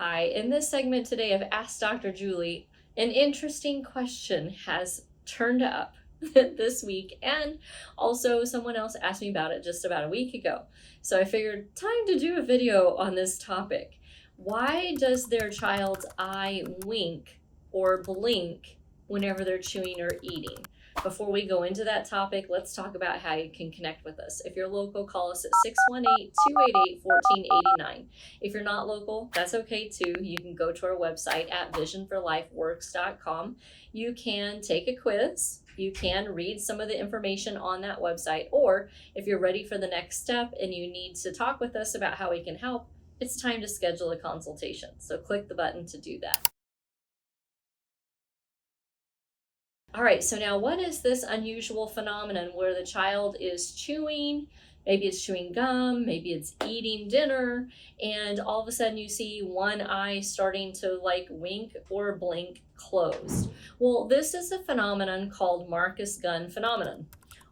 Hi, in this segment today of Ask Dr. Julie, an interesting question has turned up this week, and also someone else asked me about it just about a week ago. So I figured time to do a video on this topic. Why does their child's eye wink or blink whenever they're chewing or eating? Before we go into that topic, let's talk about how you can connect with us. If you're local, call us at 618-288-1489. If you're not local, that's okay too. You can go to our website at visionforlifeworks.com. You can take a quiz. You can read some of the information on that website, or if you're ready for the next step and you need to talk with us about how we can help, it's time to schedule a consultation. So click the button to do that. All right, so now what is this unusual phenomenon where the child is chewing, maybe it's chewing gum, maybe it's eating dinner, and all of a sudden you see one eye starting to like wink or blink closed? Well, this is a phenomenon called Marcus Gunn phenomenon,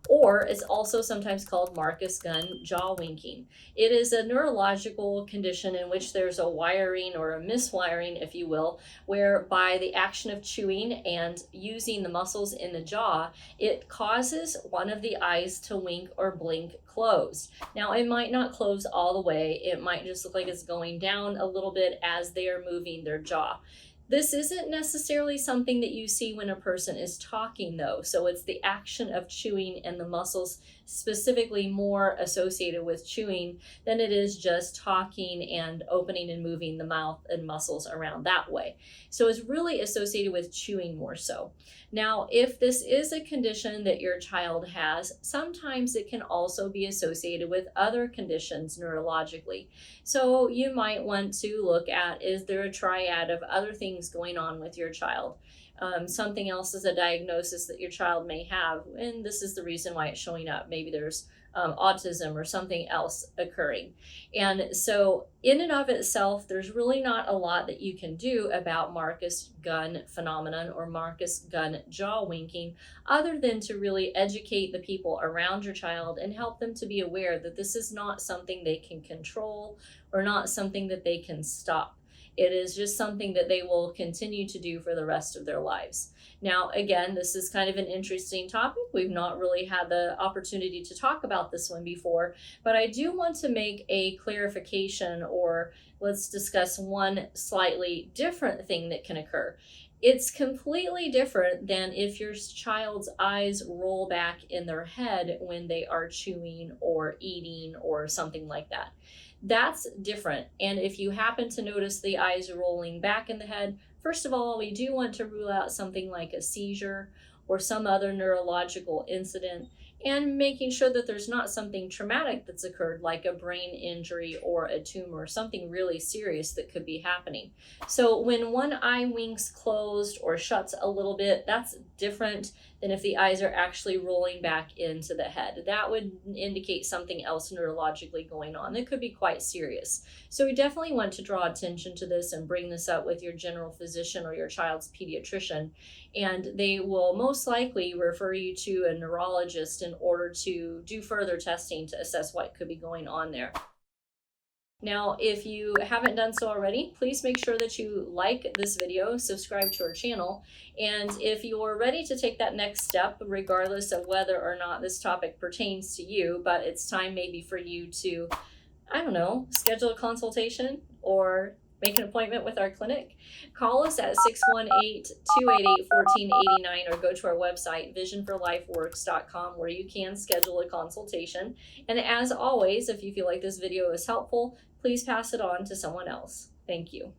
or it's also sometimes called Marcus Gunn jaw winking. It is a neurological condition in which there's a wiring or a miswiring, if you will, where by the action of chewing and using the muscles in the jaw, it causes one of the eyes to wink or blink closed. Now, it might not close all the way. It might just look like it's going down a little bit as they are moving their jaw. This isn't necessarily something that you see when a person is talking, though. So it's the action of chewing and the muscles specifically more associated with chewing than it is just talking and opening and moving the mouth and muscles around that way. So it's really associated with chewing more so. Now, if this is a condition that your child has, sometimes it can also be associated with other conditions neurologically. So you might want to look at, is there a triad of other things going on with your child? Something else is a diagnosis that your child may have, and this is the reason why it's showing up. Maybe there's autism or something else occurring. And so in and of itself, there's really not a lot that you can do about Marcus Gunn phenomenon or Marcus Gunn jaw winking, other than to really educate the people around your child and help them to be aware that this is not something they can control or not something that they can stop. It is just something that they will continue to do for the rest of their lives. Now, again, this is kind of an interesting topic. We've not really had the opportunity to talk about this one before, but I do want to make a clarification, or let's discuss one slightly different thing that can occur. It's completely different than if your child's eyes roll back in their head when they are chewing or eating or something like that. That's different. And if you happen to notice the eyes rolling back in the head, first of all, we do want to rule out something like a seizure or some other neurological incident, and making sure that there's not something traumatic that's occurred, like a brain injury or a tumor, something really serious that could be happening. So when one eye winks closed or shuts a little bit, that's different than if the eyes are actually rolling back into the head. That would indicate something else neurologically going on that could be quite serious. So we definitely want to draw attention to this and bring this up with your general physician or your child's pediatrician, and they will most likely refer you to a neurologist in order to do further testing to assess what could be going on there. Now, if you haven't done so already, please make sure that you like this video, subscribe to our channel, and if you're ready to take that next step, regardless of whether or not this topic pertains to you, but it's time maybe for you to, I don't know, schedule a consultation or make an appointment with our clinic, call us at 618-288-1489 or go to our website, visionforlifeworks.com, where you can schedule a consultation. And as always, if you feel like this video is helpful, please pass it on to someone else. Thank you.